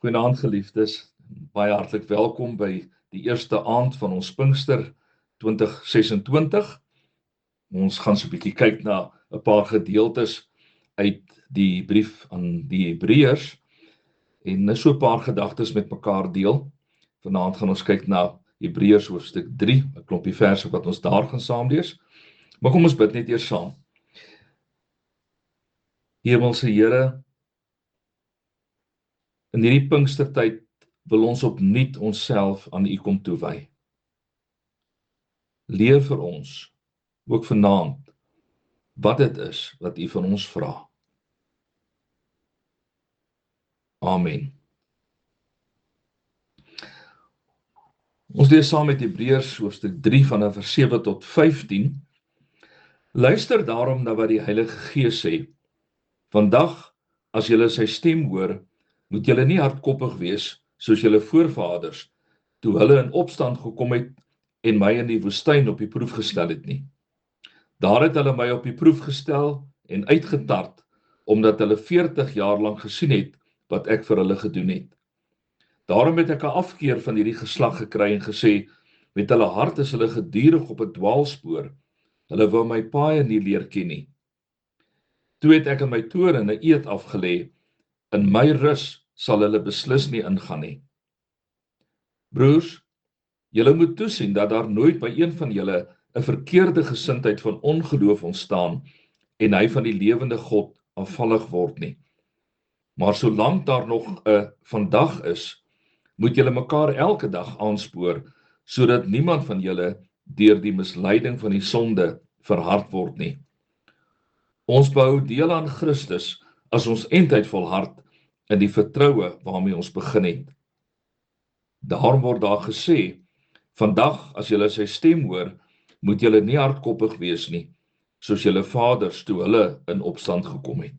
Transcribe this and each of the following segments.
Goeienaand geliefdes, baie hartlik welkom by die eerste aand van ons Pinkster 2026. Ons gaan so 'n bietjie kyk na 'n paar gedeeltes uit die brief aan die Hebreërs en so 'n paar gedagtes met mekaar deel. Vanaand gaan ons kyk na Hebreërs hoofstuk 3, 'n klompie verse wat ons daar gaan saam lees. Maar kom ons bid net eers saam. Hemelse Here, in hierdie Pinkstertyd wil ons opnuut onsself aan U kom toewy. Leer vir ons, ook vanaand, wat dit is wat U van ons vra. Amen. Ons lees saam met Hebreërs hoofstuk 3 vanaf vers 7 tot 15. Luister daarom na wat die Heilige Gees sê. Vandag, as julle sy stem hoor, moet julle nie hardkoppig wees, soos julle voorvaders, toe hulle in opstand gekom het en my in die woestyn op die proef gestel het nie. Daar het hulle my op die proef gestel en uitgetart, omdat hulle 40 jaar lank gesien het, wat ek vir hulle gedoen het. Daarom het ek 'n afkeer van hierdie geslag gekry en gesê, met hulle hart is hulle gedurig op 'n dwaalspoor, hulle wou my paaie nie leer ken nie. Toe het ek in my toorn 'n eed afgelê, in my rus sal hulle beslis nie ingaan nie. Broers, julle moet toesien dat daar nooit by een van julle 'n verkeerde gesindheid van ongeloof ontstaan en hy van die lewende God afvallig word nie. Maar solank daar nog 'n vandag is, moet julle mekaar elke dag aanspoor, sodat niemand van julle deur die misleiding van die sonde verhard word nie. Ons behou deel aan Christus as ons eindtyd volhard in die vertroue waarmee ons begin het. Daarom word daar gesê, vandag as julle sy stem hoor, moet julle nie hardkoppig wees nie, soos julle vaders toe hulle in opstand gekom het.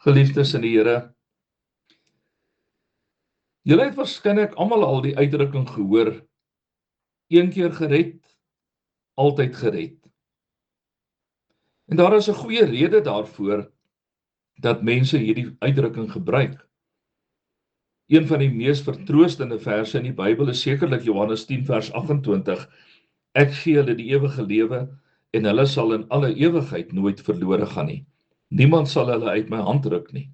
Geliefdes in die Here, julle het waarskynlik almal al die uitdrukking gehoor, een keer gered, altyd gered. En daar is 'n goeie rede daarvoor dat mense hierdie uitdrukking gebruik. Een van die mees vertroostende verse in die Bybel is sekerlik Johannes 10 vers 28. Ek gee hulle die ewige lewe en hulle sal in alle ewigheid nooit verlore gaan nie. Niemand sal hulle uit my hand ruk nie.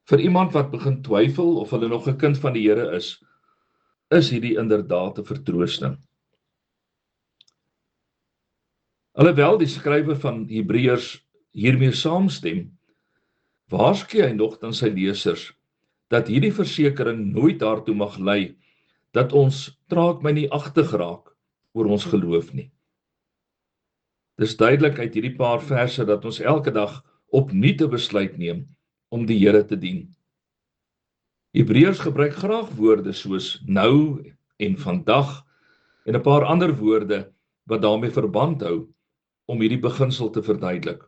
Vir iemand wat begin twyfel of hulle nog 'n kind van die Here is hierdie inderdaad 'n vertroosting. Alhoewel die skrywer van Hebreërs hiermee saamstem, waarsku hy nogtans sy lesers dat hierdie versekering nooit daartoe mag lei dat ons traag my nie agtig raak oor ons geloof nie. Dis duidelik uit hierdie paar verse dat ons elke dag opnuut 'n besluit neem om die Here te dien. Hebreërs gebruik graag woorde soos nou en vandag en 'n paar ander woorde wat daarmee verband hou om hierdie beginsel te verduidelik.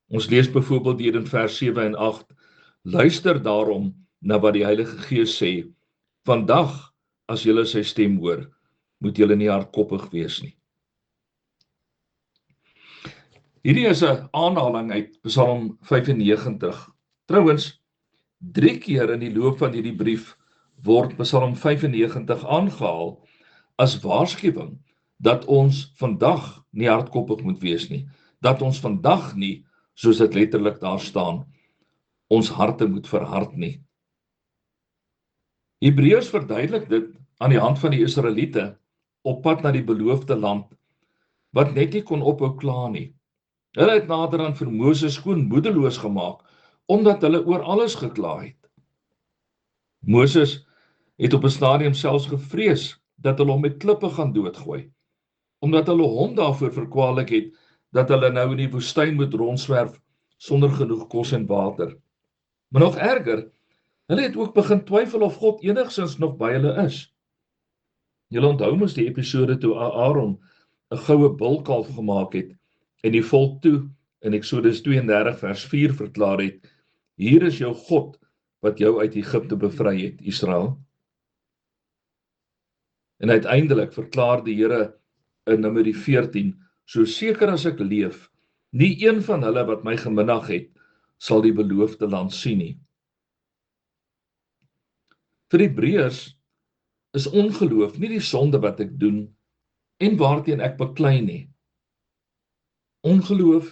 Ons lees byvoorbeeld hier in vers 7 en 8, luister daarom na wat die Heilige Gees sê, vandag as julle sy stem hoor, moet julle nie hardkoppig wees nie. Hierdie is 'n aanhaling uit Psalm 95. Trouwens, 3 keer in die loop van hierdie brief word Psalm 95 aangehaal as waarskuwing dat ons vandag nie hardkoppig moet wees nie, dat ons vandag nie, soos dit letterlik daar staan, ons harte moet verhard nie. Hebreërs verduidelik dit aan die hand van die Israeliete op pad na die beloofde land, wat net nie kon ophou kla nie. Hulle het naderhand vir Moses skoon moedeloos gemaak, omdat hulle oor alles gekla het. Moses het op 'n stadium selfs gevrees dat hulle hom met klippe gaan doodgooi, omdat hulle hom daarvoor verkwalik het dat hulle nou in die woestyn moet rondswerf sonder genoeg kos en water. Maar nog erger, hulle het ook begin twyfel of God enigsins nog by hulle is. Julle onthou mos die episode toe Aaron 'n goue bulkalf gemaak het en die volk toe in Eksodus 32 vers 4 verklaar het, hier is jou God wat jou uit Egipte bevry het, Israel. En uiteindelik verklaar die Here in Numeri 14, so seker as ek leef, nie een van hulle wat my geminag het, sal die beloofde land sien nie. Vir die Hebreërs is ongeloof nie die sonde wat ek doen en waarteen ek beklei nie. Ongeloof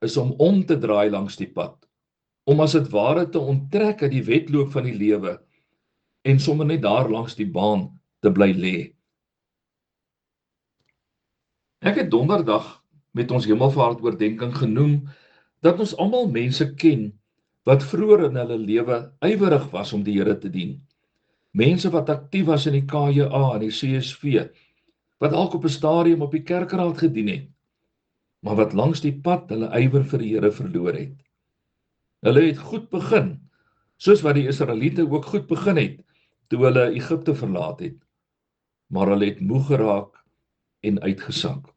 is om te draai langs die pad, om as dit ware te onttrek uit die wedloop van die lewe en sommer net daar langs die baan te bly lê. Ek het donderdag met ons hemelvaartoordenkings genoem dat ons almal mense ken wat vroeër in hulle lewe ywerig was om die Here te dien. Mense wat aktief was in die KJA en die CSV, wat dalk op 'n stadium op die kerkraad gedien het, maar wat langs die pad hulle ywer vir die Here verloor het. Hulle het goed begin, soos wat die Israeliete ook goed begin het, toe hulle Egipte verlaat het, maar hulle het moeg geraak en uitgesak.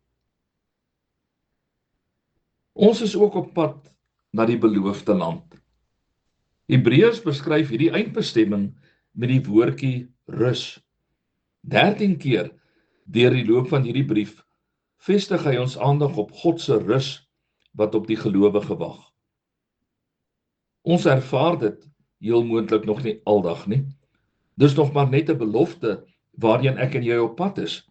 Ons is ook op pad na die beloofde land. Hebreërs beskryf hierdie eindbestemming met die woordjie rus. 13 keer deur die loop van hierdie brief vestig hy ons aandag op God se rus wat op die gelowige wag. Ons ervaar dit heel moontlik nog nie aldag nie. Dis nog maar net 'n belofte waarheen ek en jy op pad is.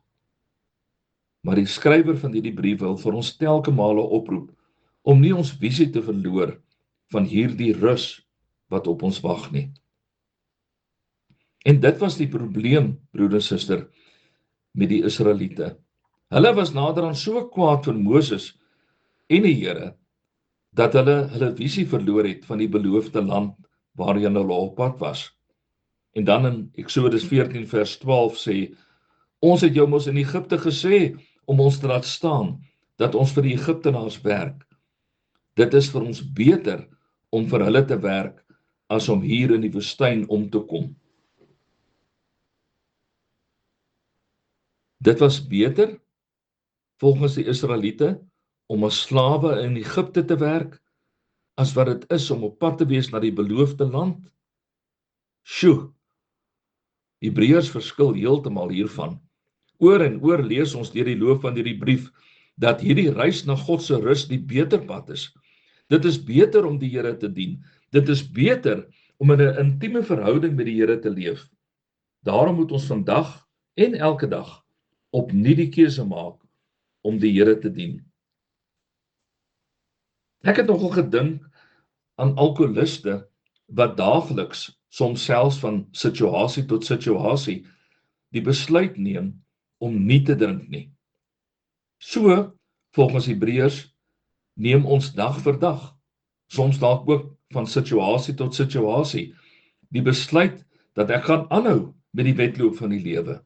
Maar die skrywer van hierdie brief wil vir ons telke male oproep om nie ons visie te verloor van hierdie rus wat op ons wag nie. En dit was die probleem, broeder en suster, met die Israeliete. Hulle was naderhand so kwaad vir Moses en die Here, dat hulle visie verloor het van die beloofde land waarheen hulle op pad was. En dan in Eksodus 14 vers 12 sê, ons het jou mos in Egipte gesê, om ons te laat staan, dat ons vir die Egiptenaars werk. Dit is vir ons beter, om vir hulle te werk, as om hier in die woestyn om te kom. Dit was beter, volgens die Israeliete, om as slawe in Egipte te werk, as wat dit is om op pad te wees na die beloofde land. Sjoe, Hebreërs verskil heeltemal hiervan. Oor en oor lees ons deur die loop van hierdie brief, dat hierdie reis na God se rus die beter pad is. Dit is beter om die Here te dien. Dit is beter om in 'n intieme verhouding met die Here te leef. Daarom moet ons vandag en elke dag opnuut die keuse maak om die Here te dien. Ek het nogal gedink aan alkoholiste wat daagliks, soms selfs van situasie tot situasie, die besluit neem om nie te drink nie. So, volgens Hebreërs, neem ons dag vir dag, soms dalk ook van situasie tot situasie, die besluit dat ek gaan aanhou met die wedloop van die lewe.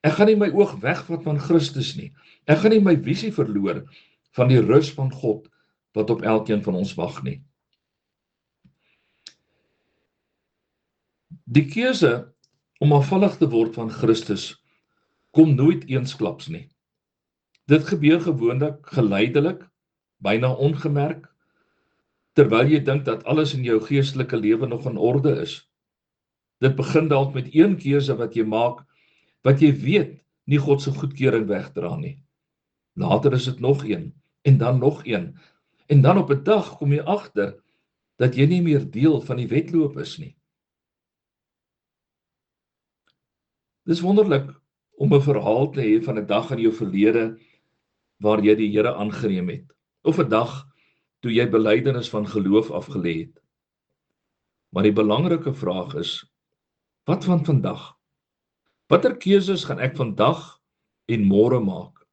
Ek gaan nie my oog wegvat van Christus nie. Ek gaan nie my visie verloor van die rus van God wat op elkeen van ons wag nie. Die keuse om afvallig te word van Christus kom nooit eensklaps nie. Dit gebeur gewoonlik geleidelik, byna ongemerk, terwyl jy dink dat alles in jou geestelike lewe nog in orde is. Dit begin dalk met een keuse wat jy maak, wat jy weet nie God se goedkeuring wegdra nie. Later is dit nog een, en dan nog een, en dan op 'n dag kom jy agter dat jy nie meer deel van die wedloop is nie. Dis wonderlik om 'n verhaal te hê van 'n dag in jou verlede waar jy die Here aangeneem het, of 'n dag toe jy belydenis van geloof afgelê het. Maar die belangrike vraag is, wat van vandag? Watter keuses gaan ek vandag en môre maak?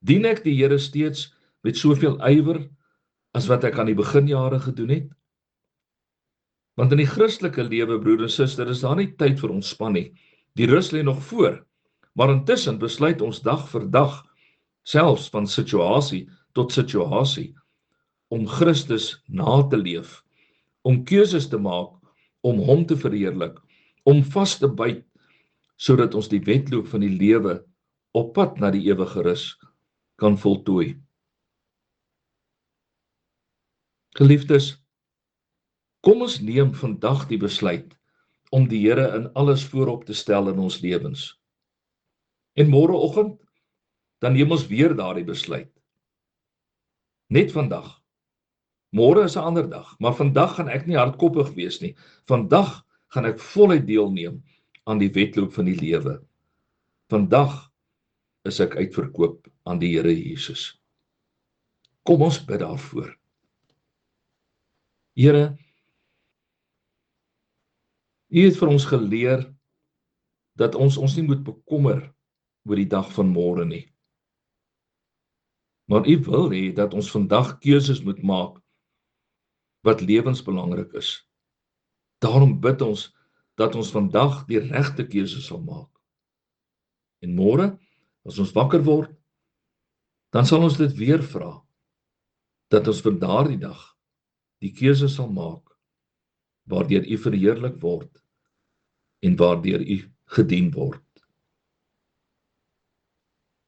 Dien ek die Here steeds met soveel ywer as wat ek aan die beginjare gedoen het? Want in die Christelike lewe, broer en suster, is daar nie tyd vir ontspanning. Die rus lê nog voor, maar intussen besluit ons dag vir dag, selfs van situasie tot situasie, om Christus na te leef, om keuses te maak, om hom te verheerlik, om vas te byt, sodat ons die wedloop van die lewe op pad na die ewige rus kan voltooi. Geliefdes, kom ons neem vandag die besluit om die Here in alles voorop te stel in ons lewens. En môreoggend, dan neem ons weer daardie besluit. Net vandag. Môre is 'n ander dag, maar vandag gaan ek nie hardkoppig wees nie. Vandag gaan ek voluit deelneem aan die wedloop van die lewe. Vandag is ek uitverkoop aan die Here Jesus. Kom ons bid daarvoor. Here, U het vir ons geleer dat ons nie moet bekommer oor die dag van môre nie. Maar U wil hê dat ons vandag keuses moet maak wat lewensbelangrik is. Daarom bid ons dat ons vandag die regte keuses sal maak. En môre, as ons wakker word, dan sal ons dit weer vra, dat ons vir daardie dag die keuse sal maak, waardeur U verheerlik word, en waardeur U gedien word.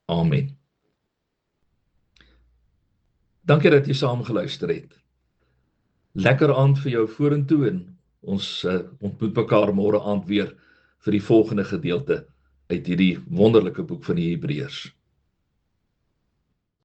Amen. Dankie dat jy saam geluister het. Lekker aand vir jou vorentoe en ons ontmoet mekaar môre aand weer vir die volgende gedeelte uit hierdie wonderlike boek van die Hebreërs.